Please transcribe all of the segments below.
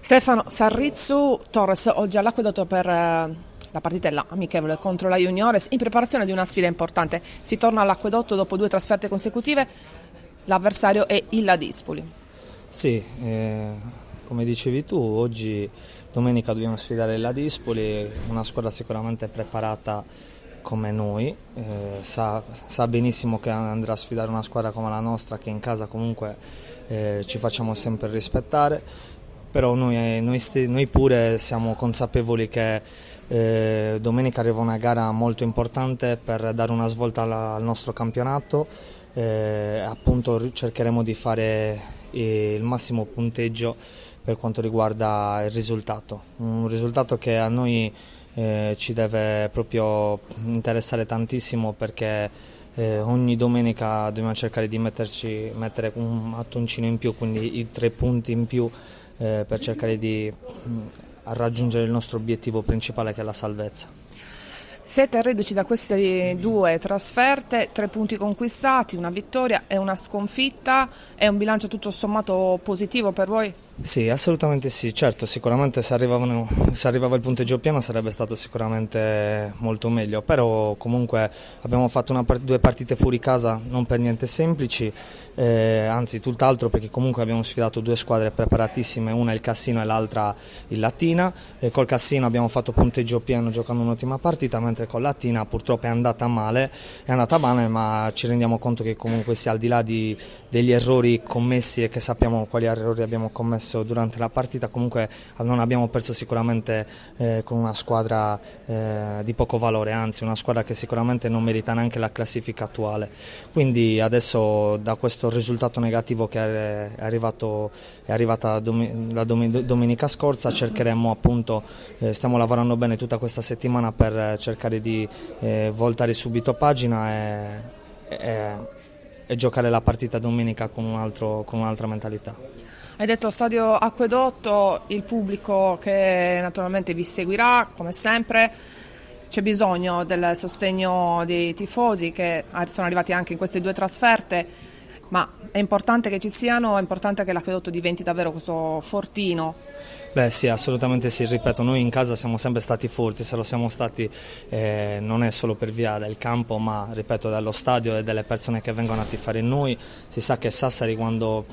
Stefano Sarrizzu Torres, oggi all'Acquedotto per la partitella amichevole contro la Juniores in preparazione di una sfida importante. Si torna all'Acquedotto dopo 2 trasferte consecutive, l'avversario è il Ladispoli. Sì, come dicevi tu, oggi domenica dobbiamo sfidare il Ladispoli, una squadra sicuramente preparata come noi, sa benissimo che andrà a sfidare una squadra come la nostra, che in casa comunque ci facciamo sempre rispettare, però noi pure siamo consapevoli che domenica arriva una gara molto importante per dare una svolta al nostro campionato. Appunto cercheremo di fare il massimo punteggio per quanto riguarda il risultato, un risultato che a noi ci deve proprio interessare tantissimo, perché ogni domenica dobbiamo cercare di mettere un mattoncino in più, quindi i 3 punti in più per cercare di raggiungere il nostro obiettivo principale, che è la salvezza. Siete reduci da queste 2 trasferte, 3 punti conquistati, una vittoria e una sconfitta. È un bilancio tutto sommato positivo per voi? Sì, assolutamente sì, certo, sicuramente se arrivava il punteggio pieno sarebbe stato sicuramente molto meglio, però comunque abbiamo fatto 2 partite fuori casa non per niente semplici, anzi tutt'altro, perché comunque abbiamo sfidato 2 squadre preparatissime, una il Cassino e l'altra il Latina. Col Cassino abbiamo fatto punteggio pieno giocando un'ottima partita, mentre con Latina purtroppo è andata male, ma ci rendiamo conto che comunque sia al di là degli errori commessi, e che sappiamo quali errori abbiamo commesso durante la partita, comunque non abbiamo perso sicuramente con una squadra di poco valore, anzi una squadra che sicuramente non merita neanche la classifica attuale. Quindi adesso, da questo risultato negativo che è arrivata la domenica scorsa, cercheremo appunto, stiamo lavorando bene tutta questa settimana per cercare di voltare subito pagina e giocare la partita domenica con un'altra mentalità. Hai detto stadio Acquedotto, il pubblico che naturalmente vi seguirà come sempre. C'è bisogno del sostegno dei tifosi che sono arrivati anche in queste 2 trasferte, ma è importante che ci siano, è importante che l'Acquedotto diventi davvero questo fortino. Beh sì, assolutamente sì, ripeto, noi in casa siamo sempre stati forti, se lo siamo stati non è solo per via del campo, ma ripeto dallo stadio e delle persone che vengono a tifare in noi. Si sa che Sassari, quando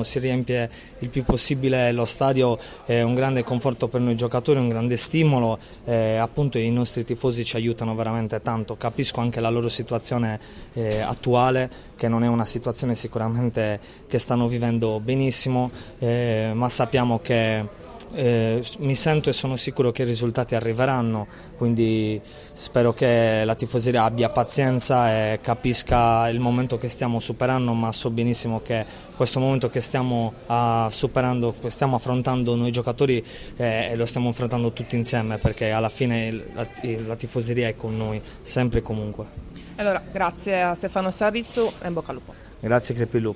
si riempie il più possibile lo stadio, è un grande conforto per noi giocatori, un grande stimolo, appunto i nostri tifosi ci aiutano veramente tanto. Capisco anche la loro situazione attuale, che non è una situazione sicuramente che stanno vivendo benissimo, ma sappiamo che mi sento e sono sicuro che i risultati arriveranno, quindi spero che la tifoseria abbia pazienza e capisca il momento che stiamo superando, ma so benissimo che questo momento che stiamo superando, che stiamo affrontando noi giocatori, lo stiamo affrontando tutti insieme, perché alla fine la tifoseria è con noi, sempre e comunque. Allora, grazie a Stefano Sarrizzu e in bocca al lupo. Grazie Crepilù.